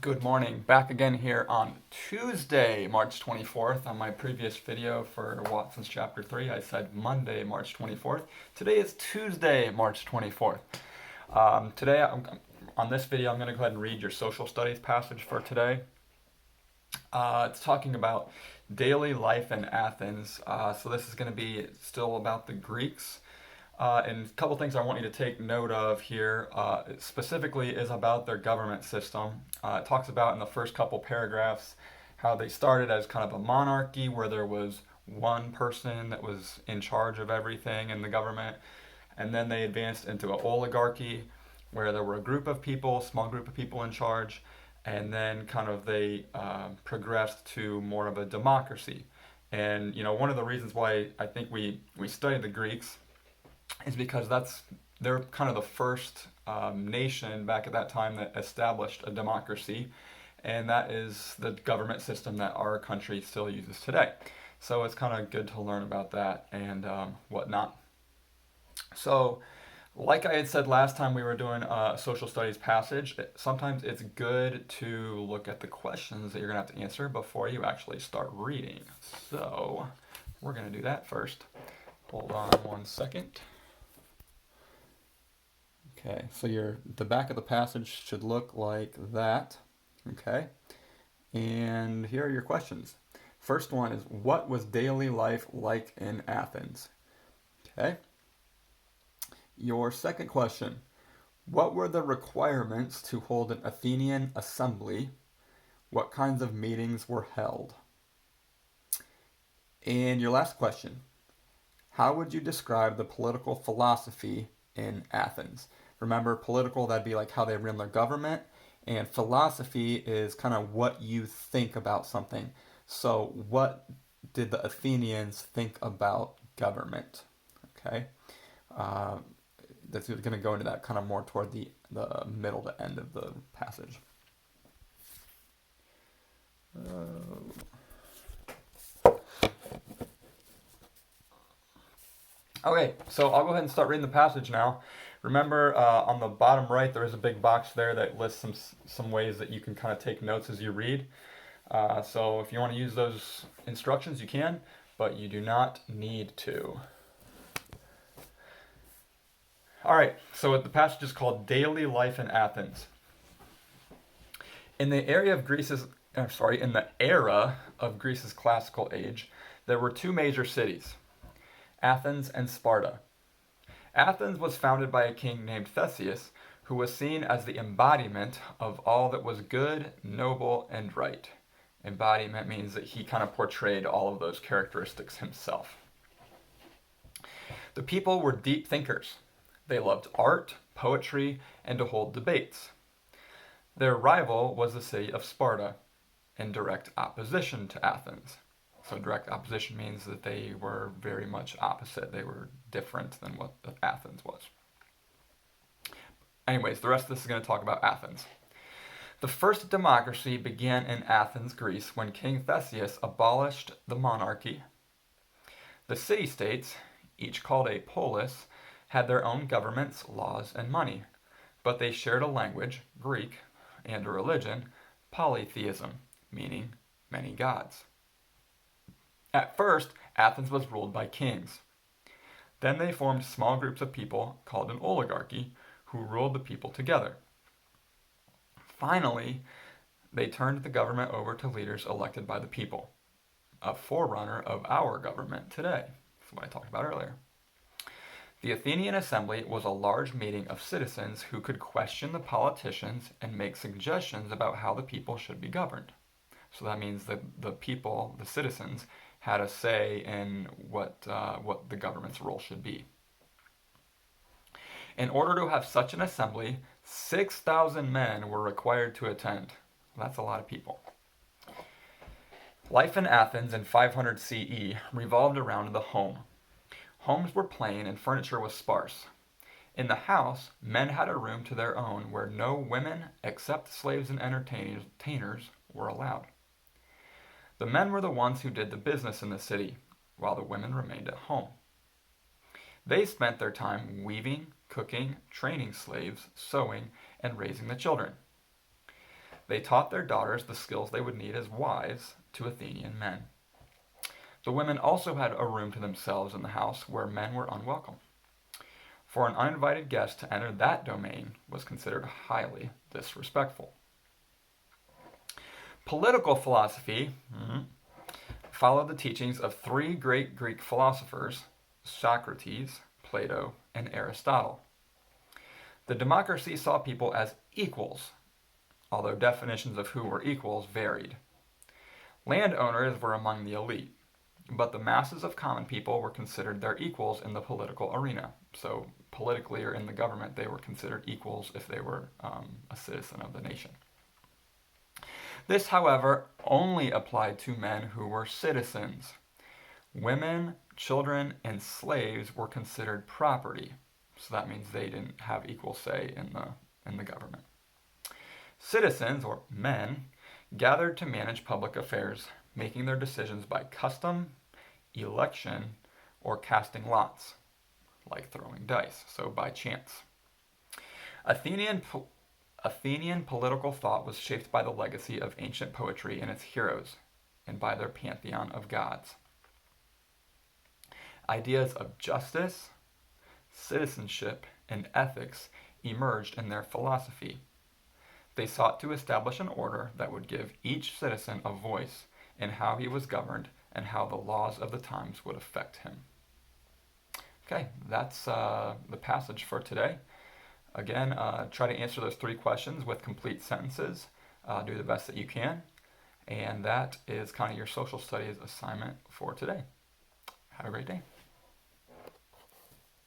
Good morning. Back again here on Tuesday, March 24th. On my previous video for Watson's Chapter 3, I said Monday, March 24th. Today is Tuesday, March 24th. On this video, I'm going to go ahead and read your social studies passage for today. It's talking about daily life in Athens. So this is going to be still about the Greeks. And a couple things I want you to take note of here, specifically is about their government system. It talks about in the first couple paragraphs how they started as kind of a monarchy where there was one person that was in charge of everything in the government, and then they advanced into an oligarchy where there were a group of people, small group of people in charge, and then kind of they progressed to more of a democracy. And one of the reasons why I think we study the Greeks is because they're kind of the first nation back at that time that established a democracy, and that is the government system that our country still uses today. So it's kind of good to learn about that and whatnot. So, like I had said last time we were doing a social studies passage, sometimes it's good to look at the questions that you're going to have to answer before you actually start reading. So, we're going to do that first. Hold on one second. Okay, so the back of the passage should look like that. Okay, and here are your questions. First one is, what was daily life like in Athens? Okay. Your second question, what were the requirements to hold an Athenian assembly? What kinds of meetings were held? And your last question, how would you describe the political philosophy in Athens? Remember, political, that'd be like how they run their government, and philosophy is kind of what you think about something. So what did the Athenians think about government? Okay, that's going to go into that kind of more toward the middle to end of the passage. Okay, so I'll go ahead and start reading the passage now. Remember, on the bottom right, there is a big box there that lists some ways that you can kind of take notes as you read. So if you want to use those instructions, you can, but you do not need to. All right, so the passage is called Daily Life in Athens. In the era of Greece's classical age, there were two major cities, Athens and Sparta. Athens was founded by a king named Theseus, who was seen as the embodiment of all that was good, noble, and right. Embodiment means that he kind of portrayed all of those characteristics himself. The people were deep thinkers. They loved art, poetry, and to hold debates. Their rival was the city of Sparta, in direct opposition to Athens. So direct opposition means that they were very much opposite. They were different than what Athens was. Anyways, the rest of this is going to talk about Athens. The first democracy began in Athens, Greece, when King Theseus abolished the monarchy. The city-states, each called a polis, had their own governments, laws, and money, but they shared a language, Greek, and a religion, polytheism, meaning many gods. At first, Athens was ruled by kings. Then they formed small groups of people called an oligarchy who ruled the people together. Finally, they turned the government over to leaders elected by the people, a forerunner of our government today. That's what I talked about earlier. The Athenian assembly was a large meeting of citizens who could question the politicians and make suggestions about how the people should be governed. So that means that the people, the citizens, had a say in what the government's role should be. In order to have such an assembly, 6,000 men were required to attend. That's a lot of people. Life in Athens in 500 CE revolved around the home. Homes were plain and furniture was sparse. In the house, men had a room to their own where no women, except slaves and entertainers, were allowed. The men were the ones who did the business in the city, while the women remained at home. They spent their time weaving, cooking, training slaves, sewing, and raising the children. They taught their daughters the skills they would need as wives to Athenian men. The women also had a room to themselves in the house where men were unwelcome. For an uninvited guest to enter that domain was considered highly disrespectful. Political philosophy followed the teachings of three great Greek philosophers, Socrates, Plato, and Aristotle. The democracy saw people as equals, although definitions of who were equals varied. Landowners were among the elite, but the masses of common people were considered their equals in the political arena. So, politically or in the government, they were considered equals if they were a citizen of the nation. This, however, only applied to men who were citizens. Women, children, and slaves were considered property, so that means they didn't have equal say in the government. Citizens, or men, gathered to manage public affairs, making their decisions by custom, election, or casting lots, like throwing dice, so by chance. Athenian political thought was shaped by the legacy of ancient poetry and its heroes, and by their pantheon of gods. Ideas of justice, citizenship, and ethics emerged in their philosophy. They sought to establish an order that would give each citizen a voice in how he was governed and how the laws of the times would affect him. Okay, that's the passage for today. Again, try to answer those three questions with complete sentences. Do the best that you can. And that is kind of your social studies assignment for today. Have a great day.